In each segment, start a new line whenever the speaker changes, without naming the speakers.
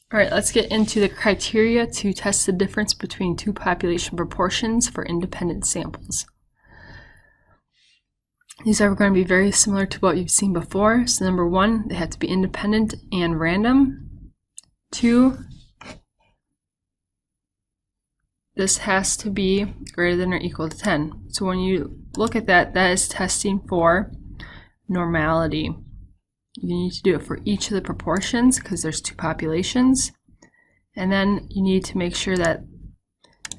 All right, let's get into the criteria to test the difference between two population proportions for independent samples. These are going to be very similar to what you've seen before. So number one, they have to be independent and random. Two, this has to be greater than or equal to 10. So when you look at that, that is testing for normality. You need to do it for each of the proportions because there's two populations. And then you need to make sure that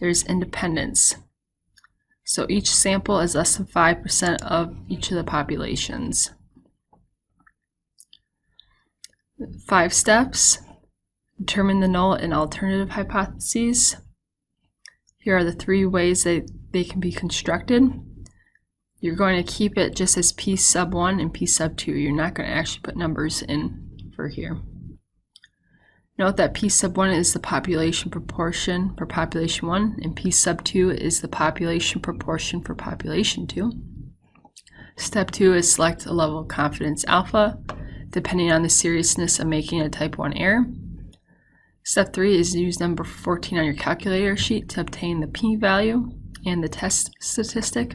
there's independence. So each sample is less than 5% of each of the populations. 5 steps. Determine the null and alternative hypotheses. Here are the 3 ways that they can be constructed. You're going to keep it just as P sub 1 and P sub 2. You're not going to actually put numbers in for here. Note that P sub 1 is the population proportion for population 1, and P sub 2 is the population proportion for population 2. Step 2 is select a level of confidence alpha, depending on the seriousness of making a type 1 error. Step 3 is use number 14 on your calculator sheet to obtain the p-value and the test statistic.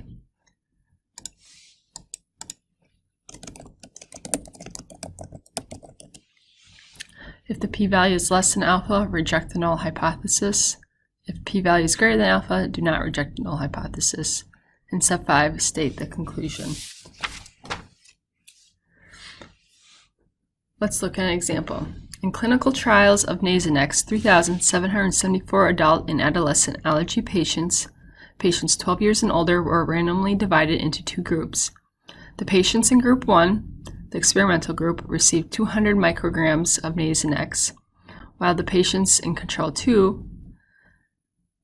If the p-value is less than alpha, reject the null hypothesis. If p-value is greater than alpha, do not reject the null hypothesis. And step 5, state the conclusion. Let's look at an example. In clinical trials of Nasonex, 3,774 adult and adolescent allergy patients 12 years and older, were randomly divided into 2 groups. The patients in group 1, the experimental group, received 200 micrograms of Nasonex, while the patients in control 2,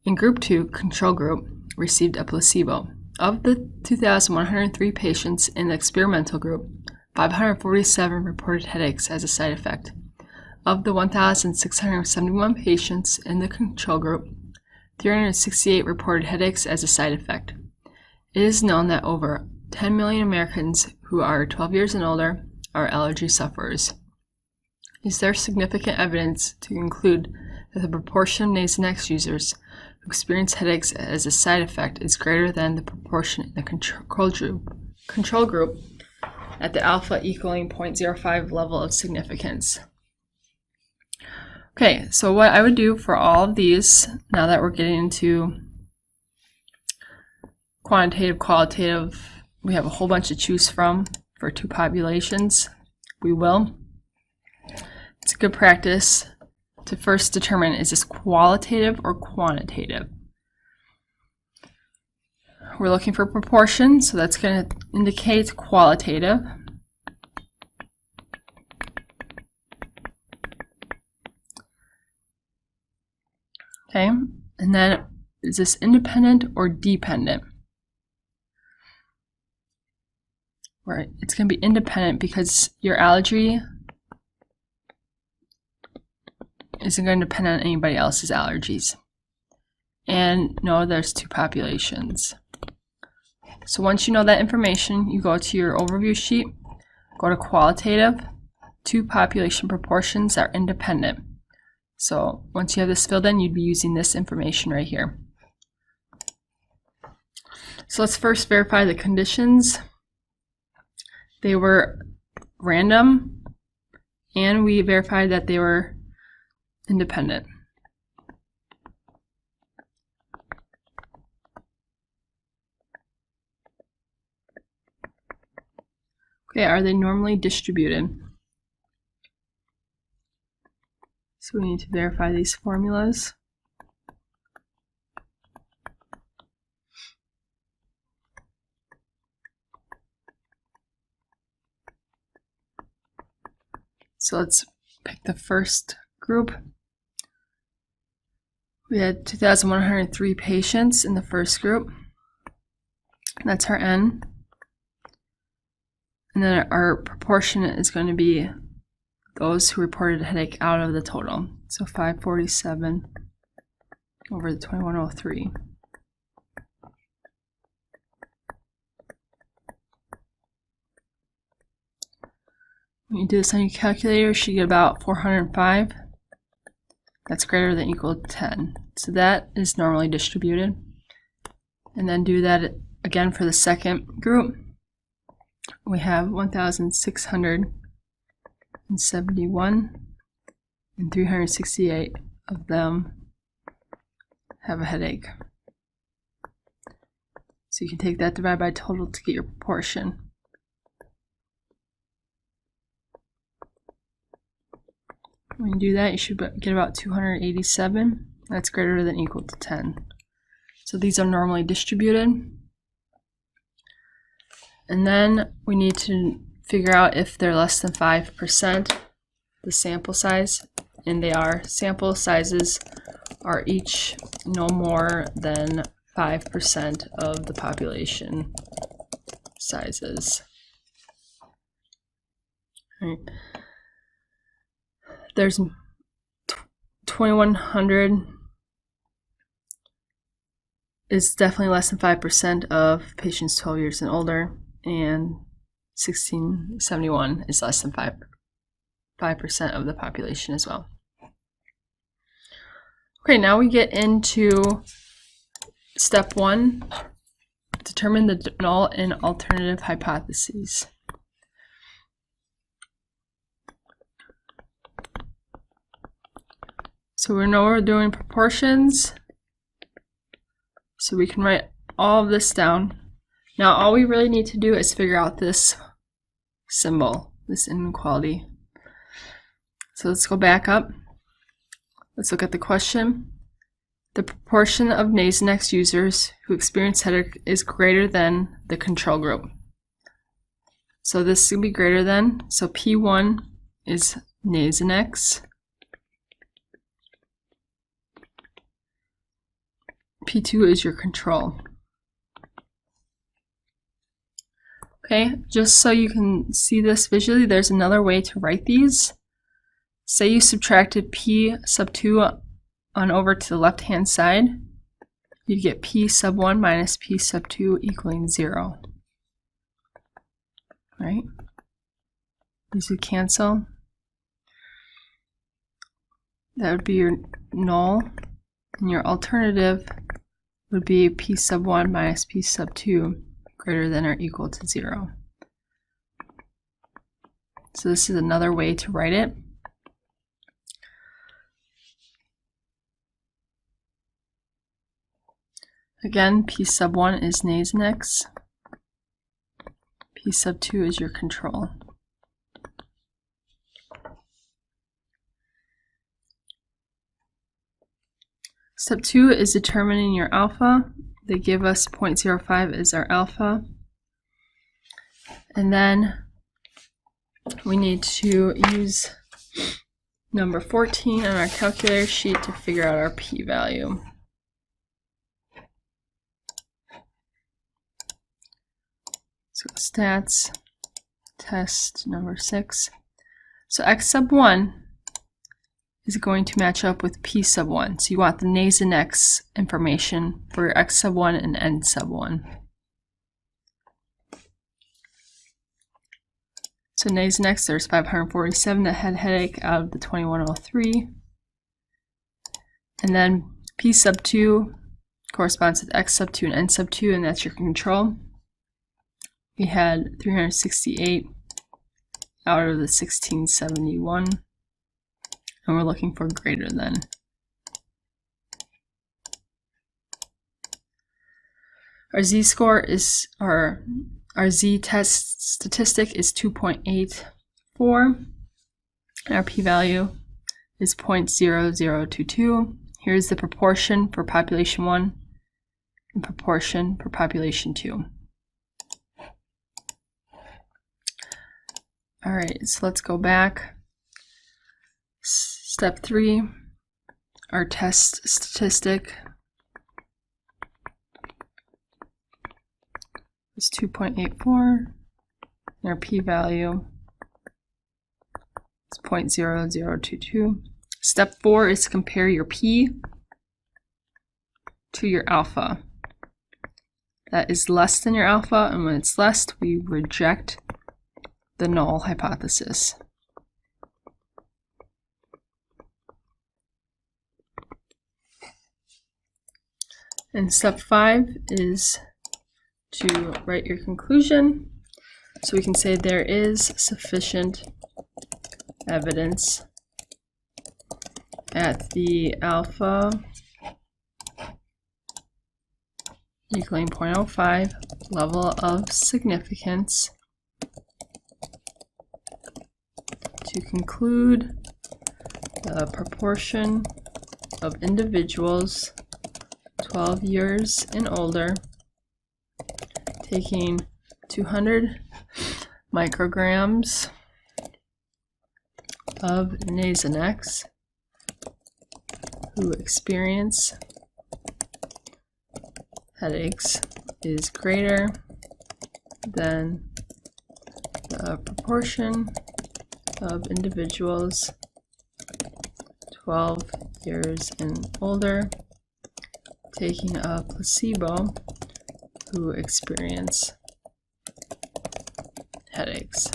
in group 2, control group, received a placebo. Of the 2,103 patients in the experimental group, 547 reported headaches as a side effect. Of the 1,671 patients in the control group, 368 reported headaches as a side effect. It is known that over 10 million Americans who are 12 years and older are allergy sufferers. Is there significant evidence to conclude that the proportion of Nasonex users who experience headaches as a side effect is greater than the proportion in the control group at the alpha equaling 0.05 level of significance? Okay, so what I would do for all of these, now that we're getting into quantitative, qualitative, we have a whole bunch to choose from for 2 populations. We will. It's a good practice to first determine, is this qualitative or quantitative? We're looking for proportion, so that's going to indicate qualitative. Okay, and then is this independent or dependent? Right, it's going to be independent because your allergy isn't going to depend on anybody else's allergies. And no, there's 2 populations. So once you know that information, you go to your overview sheet, go to qualitative, 2 population proportions are independent. So once you have this filled in, you'd be using this information right here. So let's first verify the conditions. They were random, and we verified that they were independent. Okay, are they normally distributed? So we need to verify these formulas. So let's pick the first group. We had 2,103 patients in the first group. That's our N. And then our proportion is going to be those who reported a headache out of the total. So 547 over the 2103. When you do this on your calculator, you should get about 405. that's greater than or equal to 10. So that is normally distributed. And then do that again for the second group. We have 1,671 and 368 of them have a headache. So you can take that divided by total to get your proportion. When you do that, you should get about 287. That's greater than or equal to 10. So these are normally distributed. And then we need to figure out if they're less than 5%, the sample size, and they are. Sample sizes are each no more than 5% of the population sizes. All right. There's 2,100 is definitely less than 5% of patients 12 years and older, and 1,671 is less than 5% of the population as well. Okay, now we get into step 1, determine the null and alternative hypotheses. So we know we're doing proportions, so we can write all of this down. Now all we really need to do is figure out this symbol, this inequality. So let's go back up. Let's look at the question. The proportion of Nasonex users who experience headache is greater than the control group. So this is going to be greater than, so P1 is Nasonex. P2 is your control. Okay, just so you can see this visually, there's another way to write these. Say you subtracted P sub 2 on over to the left-hand side, you'd get P sub 1 minus P sub 2 equaling 0. Right? These would cancel. That would be your null, and your alternative would be P sub 1 minus P sub 2 greater than or equal to 0. So this is another way to write it. Again, P sub 1 is Nasonex. P sub 2 is your control. Step 2 is determining your alpha. They give us 0.05 as our alpha. And then we need to use number 14 on our calculator sheet to figure out our p-value. So stats, test number 6. So x sub 1 is going to match up with p sub 1. So you want the Nasonex information for your x sub 1 and n sub 1. So Nasonex, there's 547 that had headache out of the 2103. And then p sub 2 corresponds with x sub 2 and n sub 2, and that's your control. We had 368 out of the 1671, and we're looking for greater than. Our z-score is, our z-test statistic is 2.84, and our p-value is 0.0022. Here's the proportion for population 1 and proportion for population 2. All right, so let's go back. Step 3, our test statistic is 2.84, and our p-value is 0.0022. Step 4 is to compare your p to your alpha. That is less than your alpha, and when it's less, we reject the null hypothesis. And step 5 is to write your conclusion. So we can say there is sufficient evidence at the alpha equaling 0.05 level of significance to conclude the proportion of individuals 12 years and older taking 200 micrograms of Nasonex who experience headaches is greater than the proportion of individuals 12 years and older taking a placebo who experience headaches.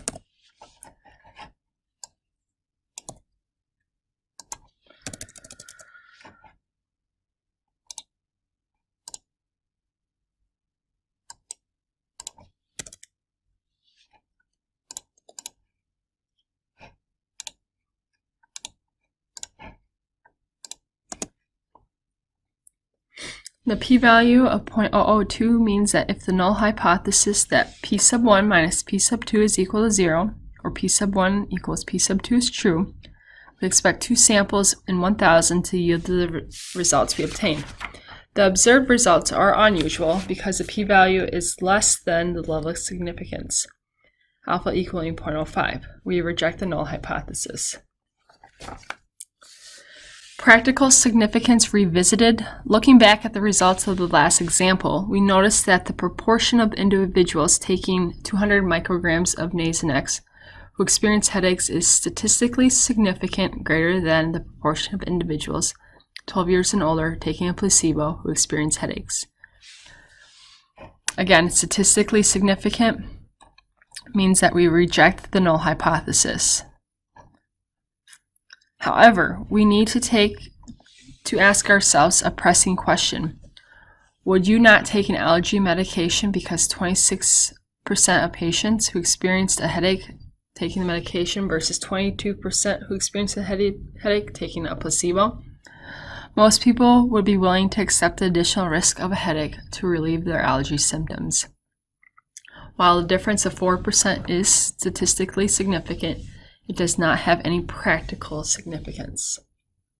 The p-value of 0.002 means that if the null hypothesis that p sub 1 minus p sub 2 is equal to 0, or p sub 1 equals p sub 2 is true, we expect 2 samples in 1,000 to yield the results we obtain. The observed results are unusual because the p-value is less than the level of significance, alpha equaling 0.05. We reject the null hypothesis. Practical significance revisited. Looking back at the results of the last example, we noticed that the proportion of individuals taking 200 micrograms of Nasonex who experience headaches is statistically significant greater than the proportion of individuals 12 years and older taking a placebo who experience headaches. Again, statistically significant means that we reject the null hypothesis. However, we need to ask ourselves a pressing question. Would you not take an allergy medication because 26% of patients who experienced a headache taking the medication versus 22% who experienced a headache taking a placebo? Most people would be willing to accept the additional risk of a headache to relieve their allergy symptoms. While the difference of 4% is statistically significant, it does not have any practical significance.